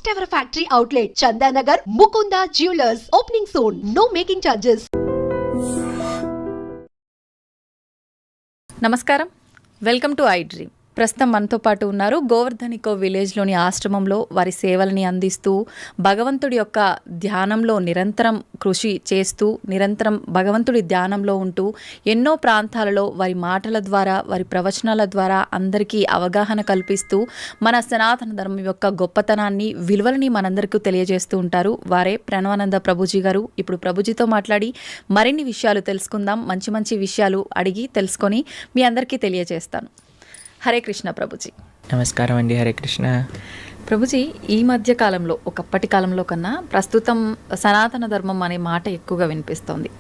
First ever factory outlet, Chandanagar, Mukunda Jewelers. Opening soon. No making charges. నమస్కారం, welcome to I dream. ప్రస్తుతం మనతో పాటు ఉన్నారు గోవర్ధనికో విలేజ్లోని ఆశ్రమంలో వారి సేవల్ని అందిస్తూ భగవంతుడి యొక్క ధ్యానంలో నిరంతరం కృషి చేస్తూ నిరంతరం భగవంతుడి ధ్యానంలో ఉంటూ ఎన్నో ప్రాంతాలలో వారి మాటల ద్వారా వారి ప్రవచనాల ద్వారా అందరికీ అవగాహన కల్పిస్తూ మన సనాతన ధర్మం యొక్క గొప్పతనాన్ని విలువలని మనందరికీ తెలియజేస్తూ ఉంటారు. వారే ప్రణవానంద ప్రభుజీ గారు. ఇప్పుడు ప్రభుజీతో మాట్లాడి మరిన్ని విషయాలు తెలుసుకుందాం. మంచి మంచి విషయాలు అడిగి తెలుసుకొని మీ అందరికీ తెలియజేస్తాను. హరే కృష్ణ ప్రభుజీ. నమస్కారం అండి. హరే కృష్ణ ప్రభుజీ. ఈ మధ్య కాలంలో ఒకప్పటి కాలంలో కన్నా ప్రస్తుతం సనాతన ధర్మం అనే మాట ఎక్కువగా వినిపిస్తోంది.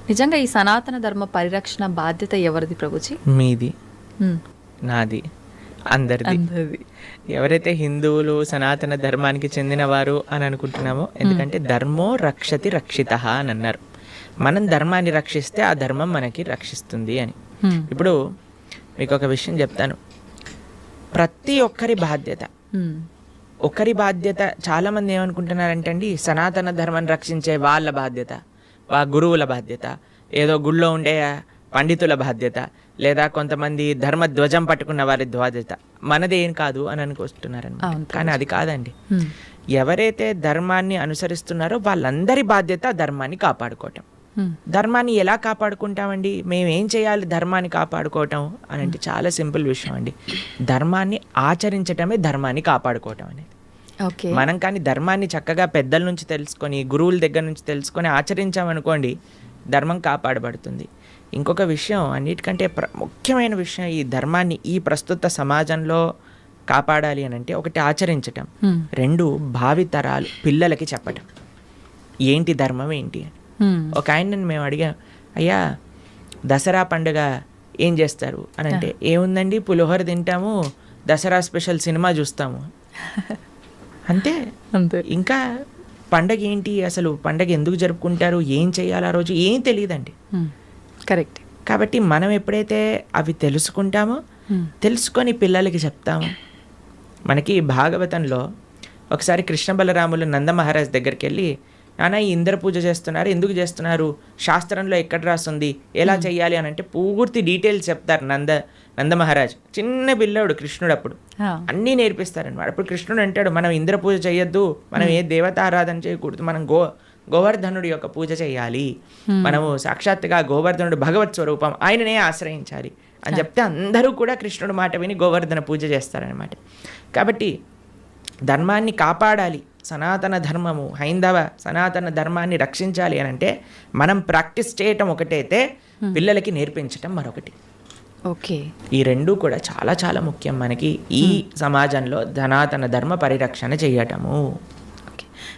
నిజంగా ఈ సనాతన ధర్మ పరిరక్షణ బాధ్యత ఎవరిది ప్రభుజీ? మీది, నాది, అందరిది. ఎవరైతే హిందువులు సనాతన ధర్మానికి చెందినవారు అని అనుకుంటున్నామో, ఎందుకంటే ధర్మో రక్షతి రక్షిత అని అన్నారు. మనం ధర్మాన్ని రక్షిస్తే ఆ ధర్మం మనకి రక్షిస్తుంది అని. ఇప్పుడు మీకు ఒక విషయం చెప్తాను. ప్రతి ఒక్కరి బాధ్యత, ఒకరి బాధ్యత. చాలామంది ఏమనుకుంటున్నారంటే అండి, సనాతన ధర్మాన్ని రక్షించే వాళ్ళ బాధ్యత, గురువుల బాధ్యత, ఏదో గుళ్ళో ఉండే పండితుల బాధ్యత, లేదా కొంతమంది ధర్మ ధ్వజం పట్టుకున్న వారి బాధ్యత, మనదేం కాదు అని అనుకొస్తున్నారనమాట. కానీ అది కాదండి. ఎవరైతే ధర్మాన్ని అనుసరిస్తున్నారో వాళ్ళందరి బాధ్యత ధర్మాన్ని కాపాడుకోవటం. ధర్మాన్ని ఎలా కాపాడుకుంటామండి? మేము ఏం చేయాలి ధర్మాన్ని కాపాడుకోవటం అని అంటే చాలా సింపుల్ విషయం అండి. ధర్మాన్ని ఆచరించటమే ధర్మాన్ని కాపాడుకోవటం అనేది. మనం కానీ ధర్మాన్ని చక్కగా పెద్దల నుంచి తెలుసుకొని, గురువుల దగ్గర నుంచి తెలుసుకొని ఆచరించామనుకోండి, ధర్మం కాపాడబడుతుంది. ఇంకొక విషయం, అన్నిటికంటే ముఖ్యమైన విషయం, ఈ ధర్మాన్ని ఈ ప్రస్తుత సమాజంలో కాపాడాలి అని అంటే, ఒకటి ఆచరించటం, రెండు భావితరాలు పిల్లలకి చెప్పటం ఏంటి ధర్మం ఏంటి అని. ఒక ఆయనని మేము అడిగాం, అయ్యా దసరా పండుగ ఏం చేస్తారు అని అంటే, ఏముందండి పులిహోర తింటాము, దసరా స్పెషల్ సినిమా చూస్తాము అంతే. ఇంకా పండగ ఏంటి, అసలు పండగ ఎందుకు జరుపుకుంటారు, ఏం చేయాలి ఆ రోజు, ఏం తెలియదండి. కరెక్ట్. కాబట్టి మనం ఎప్పుడైతే అవి తెలుసుకుంటామో, తెలుసుకొని పిల్లలకి చెప్తాము. మనకి భాగవతంలో ఒకసారి కృష్ణ బలరాములు నంద మహారాజ్ దగ్గరికి వెళ్ళి, నాన్న ఈ ఇంద్ర పూజ చేస్తున్నారు, ఎందుకు చేస్తున్నారు, శాస్త్రంలో ఎక్కడ రాస్తుంది, ఎలా చెయ్యాలి అని అంటే పూర్తి డీటెయిల్స్ చెప్తారు నంద మహారాజ్. చిన్న పిల్లోడు కృష్ణుడు, అప్పుడు అన్నీ నేర్పిస్తారనమాట. అప్పుడు కృష్ణుడు అంటాడు, మనం ఇంద్ర పూజ చేయొద్దు, మనం ఏ దేవత ఆరాధన చేయకూడదు, మనం గోవర్ధనుడి యొక్క పూజ చేయాలి, మనము సాక్షాత్తుగా గోవర్ధనుడు భగవత్ స్వరూపం, ఆయననే ఆశ్రయించాలి అని చెప్తే అందరూ కూడా కృష్ణుడు మాట విని గోవర్ధన పూజ చేస్తారనమాట. కాబట్టి ధర్మాన్ని కాపాడాలి, సనాతన ధర్మము, హైందవ సనాతన ధర్మాన్ని రక్షించాలి అని అంటే మనం ప్రాక్టీస్ చేయటం ఒకటైతే, పిల్లలకి నేర్పించటం మరొకటి. ఓకే. ఈ రెండూ కూడా చాలా చాలా ముఖ్యం మనకి ఈ సమాజంలో సనాతన ధర్మ పరిరక్షణ చేయటము.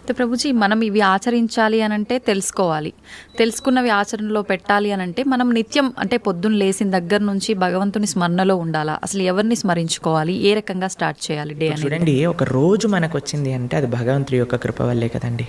అయితే ప్రభుజీ, మనం ఇవి ఆచరించాలి అని అంటే తెలుసుకోవాలి, తెలుసుకున్నవి ఆచరణలో పెట్టాలి అని అంటే మనం నిత్యం అంటే పొద్దున్న లేచిన దగ్గర నుంచి భగవంతుని స్మరణలో ఉండాలా? అసలు ఎవరిని స్మరించుకోవాలి, ఏ రకంగా స్టార్ట్ చేయాలి డే అని? చూడండి, ఒక రోజు మనకు వచ్చింది అంటే అది భగవంతుడి యొక్క కృప వల్లే కదండి.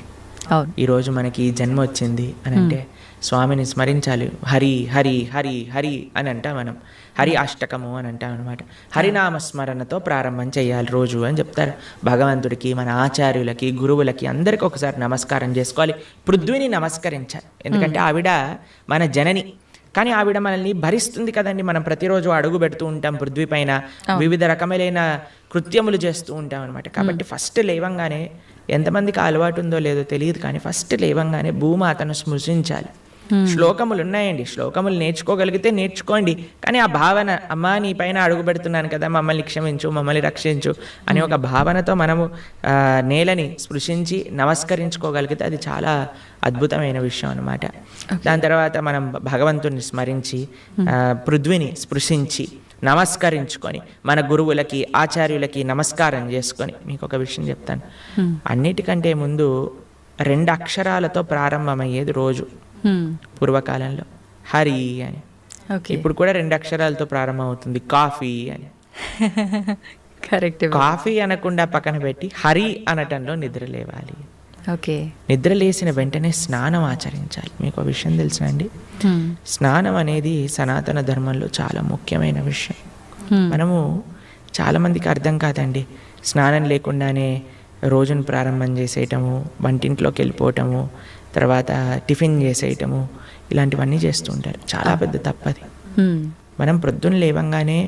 అవును. ఈరోజు మనకి ఈ జన్మ వచ్చింది అని అంటే స్వామిని స్మరించాలి. హరి హరి హరి హరి అని అంటాం మనం, హరి అష్టకము అని అంటాం అనమాట. హరినామస్మరణతో ప్రారంభం చేయాలి రోజు అని చెప్తారు. భగవంతుడికి, మన ఆచార్యులకి, గురువులకి అందరికీ ఒకసారి నమస్కారం చేసుకోవాలి. పృథ్వీని నమస్కరించాలి, ఎందుకంటే ఆవిడ మన జనని. కానీ ఆవిడ మనల్ని భరిస్తుంది కదండి. మనం ప్రతిరోజు అడుగు పెడుతూ ఉంటాం పృథ్వీ పైన, వివిధ రకమైన కృత్యములు చేస్తూ ఉంటాం అనమాట. కాబట్టి ఫస్ట్ లేవంగానే, ఎంతమందికి అలవాటు ఉందో లేదో తెలియదు కానీ ఫస్ట్ లేవంగానే భూమాతను స్మృశించాలి. శ్లోకములు ఉన్నాయండి, శ్లోకములు నేర్చుకోగలిగితే నేర్చుకోండి. కానీ ఆ భావన, అమ్మా నీ పైన అడుగు పెడుతున్నాను కదా, మమ్మల్ని క్షమించు, మమ్మల్ని రక్షించు అనే ఒక భావనతో మనము నేలని స్పృశించి నమస్కరించుకోగలిగితే అది చాలా అద్భుతమైన విషయం అనమాట. దాని తర్వాత మనం భగవంతుని స్మరించి, పృథ్వీని స్పృశించి నమస్కరించుకొని, మన గురువులకి, ఆచార్యులకి నమస్కారం చేసుకొని, మీకు ఒక విషయం చెప్తాను. అన్నిటికంటే ముందు 2 అక్షరాలతో ప్రారంభమయ్యేది రోజు పూర్వకాలంలో, హరి అని. ఇప్పుడు కూడా 2 అక్షరాలతో ప్రారంభం అవుతుంది, కాఫీ అని. కరెక్ట్. కాఫీ అనకుండా పక్కన పెట్టి హరి అనటంలో నిద్ర లేవాలి. ఓకే. నిద్ర లేచిన వెంటనే స్నానం ఆచరించాలి. మీకు ఒక విషయం తెలుసా అండి, స్నానం అనేది సనాతన ధర్మంలో చాలా ముఖ్యమైన విషయం. మనము చాలామందికి అర్థం కాదండి, స్నానం లేకుండానే రోజును ప్రారంభం చేసేయటము, వంటింట్లోకి వెళ్ళిపోవటము, తర్వాత టిఫిన్ చేసేయటము, ఇలాంటివన్నీ చేస్తూ ఉంటారు. చాలా పెద్ద తప్పది. మనం ప్రొద్దున లేవంగానే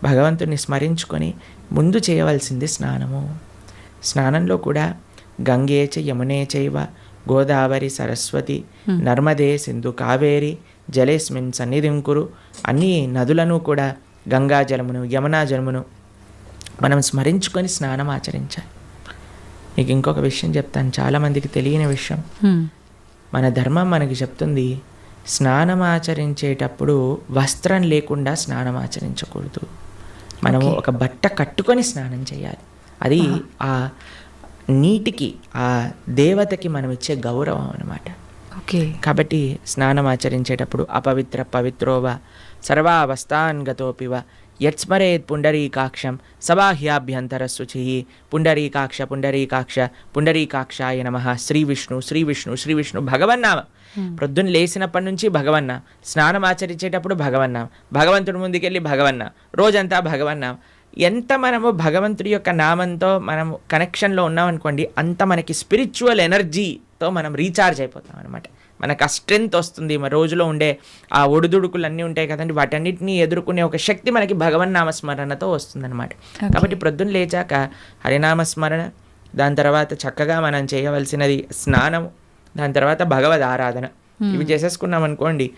భగవంతుని స్మరించుకొని ముందు చేయవలసింది స్నానము. స్నానంలో కూడా గంగే చ యమునే చైవ గోదావరి సరస్వతి నర్మదే సింధు కావేరి జలేస్మిన్ సన్నిధిం కురు, అన్ని నదులను కూడా గంగా జలమును యమునా జలమును మనం స్మరించుకొని స్నానం ఆచరించాలి. మీకు ఇంకొక విషయం చెప్తాను, చాలామందికి తెలియని విషయం. మన ధర్మం మనకి చెప్తుంది, స్నానం ఆచరించేటప్పుడు వస్త్రం లేకుండా స్నానం ఆచరించకూడదు. మనము ఒక బట్ట కట్టుకొని స్నానం చేయాలి. అది ఆ నీటికి, ఆ దేవతకి మనం ఇచ్చే గౌరవం అన్నమాట. కాబట్టి స్నానం ఆచరించేటప్పుడు అపవిత్ర పవిత్రోవ సర్వావస్థాన్ గతోపివ యత్స్మరేత్ పుండరీకాక్షం సబాహ్యాభ్యంతర శుచి పుండరీకాక్ష పుండరీకాక్ష పుండరీకాక్షాయ నమః శ్రీ విష్ణు శ్రీ విష్ణు శ్రీ విష్ణు భగవన్నామ. ప్రొద్దున లేచినప్పటి నుంచి భగవన్న, స్నానం ఆచరించేటప్పుడు భగవన్న, భగవంతుడి ముందుకెళ్ళి భగవన్న, రోజంతా భగవన్న. ఎంత మనము భగవంతుడి యొక్క నామంతో మనము కనెక్షన్లో ఉన్నామనుకోండి, అంత మనకి స్పిరిచువల్ ఎనర్జీతో మనం రీఛార్జ్ అయిపోతాం అనమాట. మనకు ఆ స్ట్రెంగ్త్ వస్తుంది. మన రోజులో ఉండే ఆ ఒడిదుడుకులు అన్నీ ఉంటాయి కదండి, వాటన్నిటిని ఎదుర్కొనే ఒక శక్తి మనకి భగవన్నామస్మరణతో వస్తుందన్నమాట. కాబట్టి ప్రొద్దున లేచాక హరినామస్మరణ, దాని తర్వాత చక్కగా మనం చేయవలసినది స్నానం, దాని తర్వాత భగవద్ ఆరాధన. ఇవి చేసేసుకున్నాం అనుకోండి,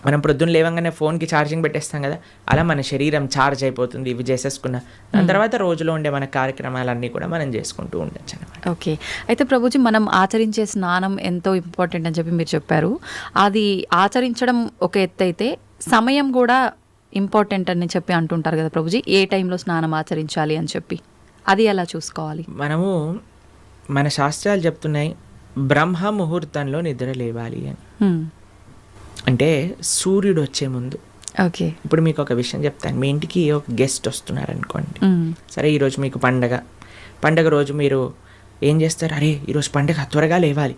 మనం ప్రొద్దున లేవంగానే ఫోన్కి ఛార్జింగ్ పెట్టేస్తాం కదా, అలా మన శరీరం ఛార్జ్ అయిపోతుంది ఇవి చేసేసుకున్న. దాని తర్వాత రోజులో ఉండే మన కార్యక్రమాలన్నీ కూడా మనం చేసుకుంటూ ఉండొచ్చు అనమాట. ఓకే. అయితే ప్రభుజీ, మనం ఆచరించే స్నానం ఎంతో ఇంపార్టెంట్ అని చెప్పి మీరు చెప్పారు. అది ఆచరించడం ఒక ఎత్తు అయితే సమయం కూడా ఇంపార్టెంట్ అని చెప్పి అంటుంటారు కదా ప్రభుజీ, ఏ టైంలో స్నానం ఆచరించాలి అని చెప్పి, అది ఎలా చూసుకోవాలి? మనము మన శాస్త్రాలు చెప్తున్నాయి, బ్రహ్మ ముహూర్తంలో నిద్ర లేవాలి అని. అంటే సూర్యుడు వచ్చే ముందు. ఓకే. ఇప్పుడు మీకు ఒక విషయం చెప్తాను. మీ ఇంటికి ఒక గెస్ట్ వస్తున్నారు అనుకోండి, సరే ఈరోజు మీకు పండగ రోజు మీరు ఏం చేస్తారు, అరే ఈరోజు పండగ త్వరగా లేవాలి,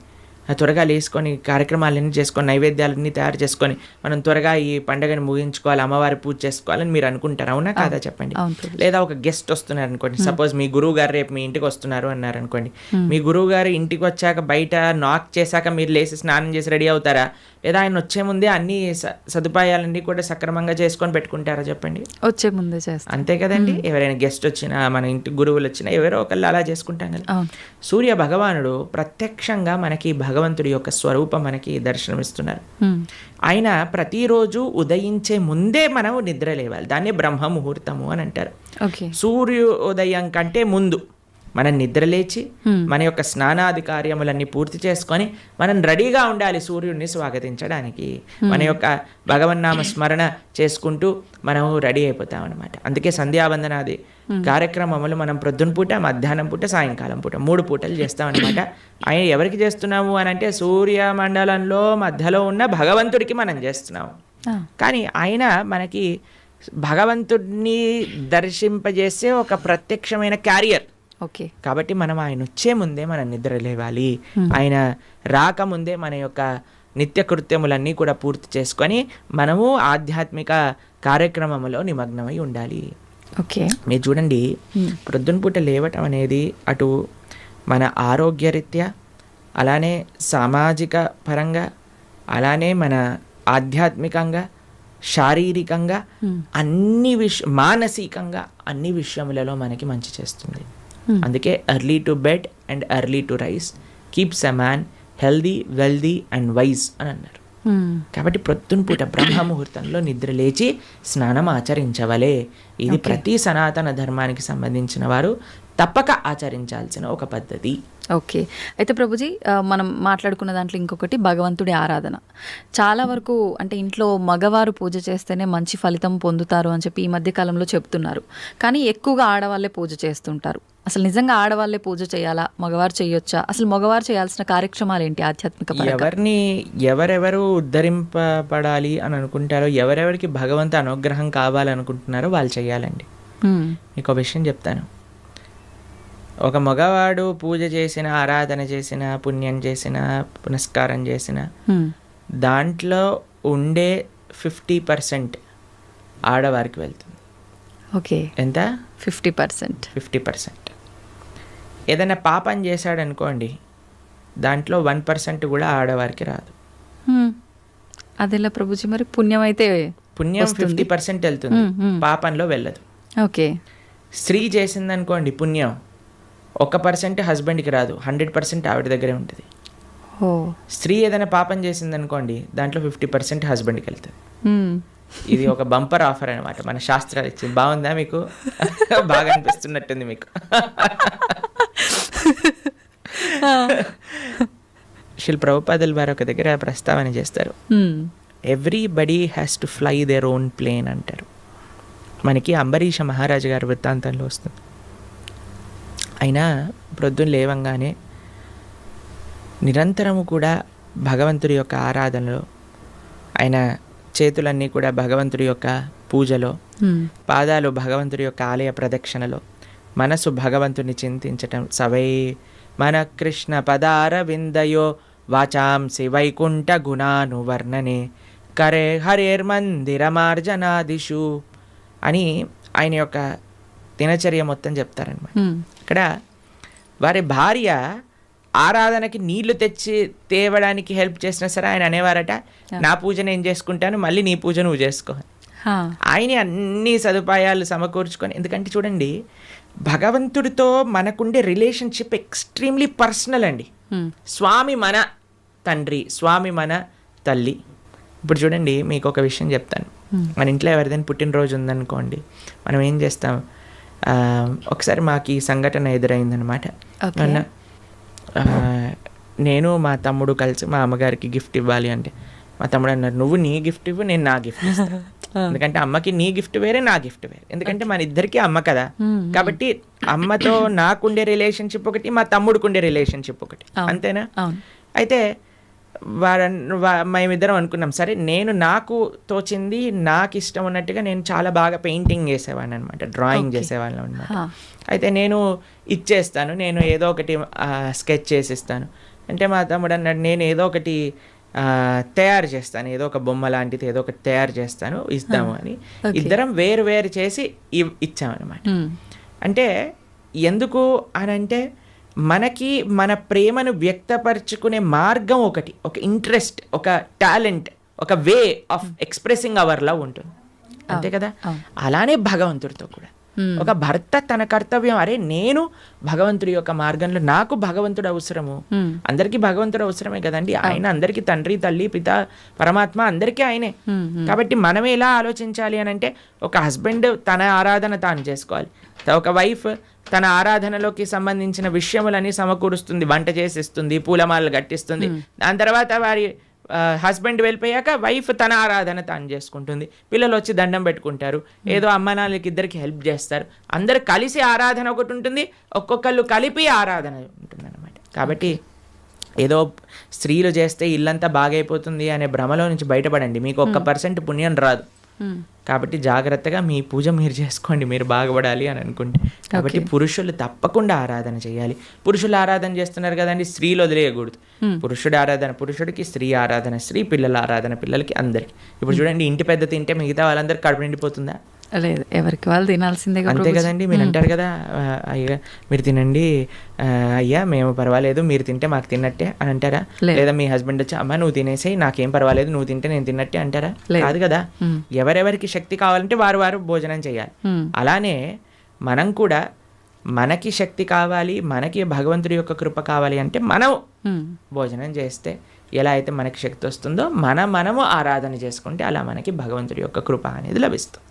త్వరగా లేసుకొని కార్యక్రమాలన్నీ చేసుకొని నైవేద్యాలన్నీ తయారు చేసుకొని మనం త్వరగా ఈ పండుగని ముగించుకోవాలి, అమ్మవారి పూజ చేసుకోవాలని మీరు అనుకుంటారు, అవునా కాదా చెప్పండి. లేదా ఒక గెస్ట్ వస్తున్నారు అనుకోండి, సపోజ్ మీ గురువు గారు రేపు మీ ఇంటికి వస్తున్నారు అన్నారు అనుకోండి, మీ గురువు గారు ఇంటికి వచ్చాక బయట నాక్ చేశాక మీరు లేచి స్నానం చేసి రెడీ అవుతారా, లేదా ఆయన వచ్చే ముందే అన్ని సదుపాయాలన్నీ కూడా సక్రమంగా చేసుకొని పెట్టుకుంటారా చెప్పండి? వచ్చే ముందే చేస్తారు, అంతే కదండి. ఎవరైనా గెస్ట్ వచ్చినా, మన ఇంటి గురువులు వచ్చినా ఎవరో ఒకళ్ళు అలా చేసుకుంటాం కదా. సూర్య భగవానుడు ప్రత్యక్షంగా మనకి భగవంతుడి యొక్క స్వరూపం మనకి దర్శనమిస్తున్నారు. ఆయన ప్రతిరోజు ఉదయించే ముందే మనం నిద్ర లేవాలి, దాన్ని బ్రహ్మ ముహూర్తము అని అంటారు. సూర్యోదయం కంటే ముందు మనం నిద్రలేచి మన యొక్క స్నానాది కార్యములన్నీ పూర్తి చేసుకొని మనం రెడీగా ఉండాలి సూర్యుడిని స్వాగతించడానికి. మన యొక్క భగవన్నామ స్మరణ చేసుకుంటూ మనం రెడీ అయిపోతాం అనమాట. అందుకే సంధ్యావందనాది కార్యక్రమములు మనం ప్రొద్దున పూట, మధ్యాహ్నం పూట, సాయంకాలం పూట 3 పూటలు చేస్తాం అనమాట. ఆయన ఎవరికి చేస్తున్నాము అని అంటే సూర్యమండలంలో మధ్యలో ఉన్న భగవంతుడికి మనం చేస్తున్నాము. కానీ ఆయన మనకి భగవంతుడిని దర్శింపజేసే ఒక ప్రత్యక్షమైన క్యారియర్. ఓకే. కాబట్టి మనం ఆయన వచ్చే ముందే మనం నిద్ర లేవాలి, ఆయన రాకముందే మన యొక్క నిత్య కృత్యములన్నీ కూడా పూర్తి చేసుకొని మనము ఆధ్యాత్మిక కార్యక్రమంలో నిమగ్నమై ఉండాలి. ఓకే. మీరు చూడండి, ప్రొద్దున పూట లేవటం అనేది అటు మన ఆరోగ్యరీత్యా, అలానే సామాజిక పరంగా, అలానే మన ఆధ్యాత్మికంగా, శారీరకంగా, మానసికంగా అన్ని విషయములలో మనకి మంచి చేస్తుంది. అందుకే early to bed and early to rice keeps a man healthy, wealthy and wise అని అన్నారు. కాబట్టి ప్రొద్దున పూట బ్రహ్మ ముహూర్తంలో నిద్ర లేచి స్నానం ఆచరించవలే. ఇది ప్రతి సనాతన ధర్మానికి సంబంధించిన వారు తప్పక ఆచరించాల్సిన ఒక పద్ధతి. ఓకే. అయితే ప్రభుజీ, మనం మాట్లాడుకున్న దాంట్లో ఇంకొకటి భగవంతుడి ఆరాధన. చాలా వరకు అంటే ఇంట్లో మగవారు పూజ చేస్తేనే మంచి ఫలితం పొందుతారు అని చెప్పి ఈ మధ్య కాలంలో చెప్తున్నారు. కానీ ఎక్కువగా ఆడవాళ్ళే పూజ చేస్తుంటారు. అసలు నిజంగా ఆడవాళ్ళే పూజ చేయాలా, మగవారు చేయొచ్చా? అసలు మగవారు చేయాల్సిన కార్యక్రమాలు ఏంటి ఆధ్యాత్మిక? ఎవరెవరు ఉద్ధరింపబడాలి అని అనుకుంటారో, ఎవరెవరికి భగవంతు అనుగ్రహం కావాలనుకుంటున్నారో వాళ్ళు చేయాలండి. మీకు ఒక విషయం చెప్తాను. ఒక మగవాడు పూజ చేసిన, ఆరాధన చేసిన, పుణ్యం చేసిన, పునస్కారం చేసిన, దాంట్లో ఉండే 50% ఆడవారికి వెళ్తుంది. ఓకే. ఎంత? 50%. ఏదైనా పాపం చేశాడనుకోండి, దాంట్లో 1% కూడా ఆడవారికి రాదు. అదెలా ప్రభుజీ? మరి పుణ్యం అయితే పుణ్యం 50% వెళ్తుంది, పాపంలో వెళ్ళదు. ఓకే. స్త్రీ చేసిందనుకోండి పుణ్యం 1% హస్బెండ్కి రాదు, 100% ఆవిడ దగ్గరే ఉంటుంది. స్త్రీ ఏదైనా పాపం చేసిందనుకోండి, దాంట్లో 50% హస్బెండ్కి వెళ్తుంది. ఇది ఒక బంపర్ ఆఫర్ అనమాట, మన శాస్త్రాలు ఇచ్చింది. బాగుందా మీకు? బాగా అనిపిస్తున్నట్టుంది మీకు. శిల్ ప్రభుపాదుల వారు ఒక దగ్గర ప్రస్తావన చేస్తారు, everybody has to fly their own plane అంటారు. మనకి అంబరీష మహారాజు గారి వృత్తాంతంలో వస్తుంది. అయినా ప్రొద్దున లేవంగానే నిరంతరము కూడా భగవంతుడి యొక్క ఆరాధనలో, ఆయన చేతులన్నీ కూడా భగవంతుడి యొక్క పూజలో, పాదాలు భగవంతుడి యొక్క ఆలయ ప్రదక్షిణలో, మనసు భగవంతుని చింతించటం. సవై మన కృష్ణ పదార విందయో వాచాంసి వైకుంఠ గుణానువర్ణనే కరే హరేర్మందిరమార్జనాదిషు అని ఆయన యొక్క దినచర్య మొత్తం చెప్తారనమాట. ఇక్కడ వారి భార్య ఆరాధనకి నీళ్లు తెచ్చి తేవడానికి హెల్ప్ చేసినా సరే ఆయన అనేవారట, నా పూజ నేను చేసుకుంటాను, మళ్ళీ నీ పూజ నువ్వు చేసుకో. ఆయన అన్ని సదుపాయాలు సమకూర్చుకొని, ఎందుకంటే చూడండి భగవంతుడితో మనకుండే రిలేషన్షిప్ ఎక్స్ట్రీమ్లీ పర్సనల్ అండి. స్వామి మన తండ్రి, స్వామి మన తల్లి. ఇప్పుడు చూడండి మీకు ఒక విషయం చెప్తాను. మన ఇంట్లో ఎవరిదైనా పుట్టినరోజు ఉందనుకోండి, మనం ఏం చేస్తాం, ఒకసారి మాకు ఈ సంఘటన ఎదురైందనమాట. నేను మా తమ్ముడు కలిసి మా అమ్మగారికి గిఫ్ట్ ఇవ్వాలి అంటే, మా తమ్ముడు అన్నారు, నువ్వు నీ గిఫ్ట్ ఇవ్వు, నేను నా గిఫ్ట్ ఇస్తాను. ఎందుకంటే అమ్మకి నీ గిఫ్ట్ వేరే, నా గిఫ్ట్ వేరే. ఎందుకంటే మన ఇద్దరికి అమ్మ కదా, కాబట్టి అమ్మతో నాకుండే రిలేషన్షిప్ ఒకటి, మా తమ్ముడికి ఉండే రిలేషన్షిప్ ఒకటి, అంతేనా? అయితే మేమిద్దరం అనుకున్నాం, సరే నేను నాకు తోచింది నాకు ఇష్టం ఉన్నట్టుగా నేను చాలా బాగా పెయింటింగ్ చేసేవాడిని అనమాట, డ్రాయింగ్ చేసేవాళ్ళం అనమాట. అయితే నేను ఇచ్చేస్తాను, నేను ఏదో ఒకటి స్కెచ్ చేసిస్తాను అంటే, మా తమ్ముడు అన్నాడు, నేను ఏదో ఒకటి తయారు చేస్తాను, ఏదో ఒక బొమ్మ లాంటిది ఏదో ఒకటి తయారు చేస్తాను, ఇద్దాము అని ఇద్దరం వేరు వేరు చేసి ఇచ్చామన్నమాట. అంటే ఎందుకు అని అంటే, మనకి మన ప్రేమను వ్యక్తపరచుకునే మార్గం ఒకటి, ఒక ఇంట్రెస్ట్, ఒక టాలెంట్, ఒక way of expressing hour love ఉంటుంది, అంతే కదా. అలానే భగవంతుడితో కూడా ఒక భర్త తన కర్తవ్యం, అరే నేను భగవంతుడి యొక్క మార్గంలో, నాకు భగవంతుడు అవసరము, అందరికీ భగవంతుడు అవసరమే కదండి. ఆయన అందరికీ తండ్రి, తల్లి, పిత, పరమాత్మ అందరికీ ఆయనే. కాబట్టి మనం ఎలా ఆలోచించాలి అని అంటే, ఒక హస్బెండ్ తన ఆరాధన తాను చేసుకోవాలి, ఒక వైఫ్ తన ఆరాధనలోకి సంబంధించిన విషయములని సమకూరుస్తుంది, వంట చేసిస్తుంది, పూలమాలలు కట్టిస్తుంది. దాని తర్వాత వారి హస్బెండ్ వెళ్ళిపోయాక వైఫ్ తన ఆరాధన తాను చేసుకుంటుంది, పిల్లలు వచ్చి దండం పెట్టుకుంటారు, ఏదో అమ్మ నాన్నలకి ఇద్దరికి హెల్ప్ చేస్తారు, అందరు కలిసి ఆరాధన ఒకటి ఉంటుంది, ఒక్కొక్కళ్ళు కలిపి ఆరాధన ఉంటుంది అనమాట. కాబట్టి ఏదో స్త్రీలు చేస్తే ఇల్లంతా బాగైపోతుంది అనే భ్రమలో నుంచి బయటపడండి, మీకు 1% పుణ్యం రాదు. కాబట్టి జాగ్రత్తగా మీ పూజ మీరు చేసుకోండి, మీరు బాగుపడాలి అని అనుకుంటే. కాబట్టి పురుషులు తప్పకుండా ఆరాధన చేయాలి. పురుషులు ఆరాధన చేస్తున్నారు కదండి, స్త్రీలు వదిలేయకూడదు. పురుషుడు ఆరాధన పురుషుడికి, స్త్రీ ఆరాధన స్త్రీ, పిల్లల ఆరాధన పిల్లలకి, అందరికి. ఇప్పుడు చూడండి, ఇంటి పెద్ద తింటే మిగతా వాళ్ళందరికీ కడుపు నిండిపోతుందా? లేదు, ఎవరికి వాళ్ళు తినాల్సిందే, అంతే కదండి. మీరు అంటారు కదా, అయ్యా మీరు తినండి, అయ్యా మేము పర్వాలేదు, మీరు తింటే మాకు తిన్నట్టే అని అంటారా? లేదా మీ హస్బెండ్ వచ్చి, అమ్మ నువ్వు తినేసేయి, నాకేం పర్వాలేదు, నువ్వు తింటే నేను తిన్నట్టే అంటారా? కాదు కదా. ఎవరెవరికి శక్తి కావాలంటే వారు వారు భోజనం చేయాలి. అలానే మనం కూడా, మనకి శక్తి కావాలి, మనకి భగవంతుడి యొక్క కృప కావాలి అంటే మనం భోజనం చేస్తే ఎలా అయితే మనకి శక్తి వస్తుందో, మనము ఆరాధన చేసుకుంటే అలా మనకి భగవంతుడి యొక్క కృప అనేది లభిస్తుంది.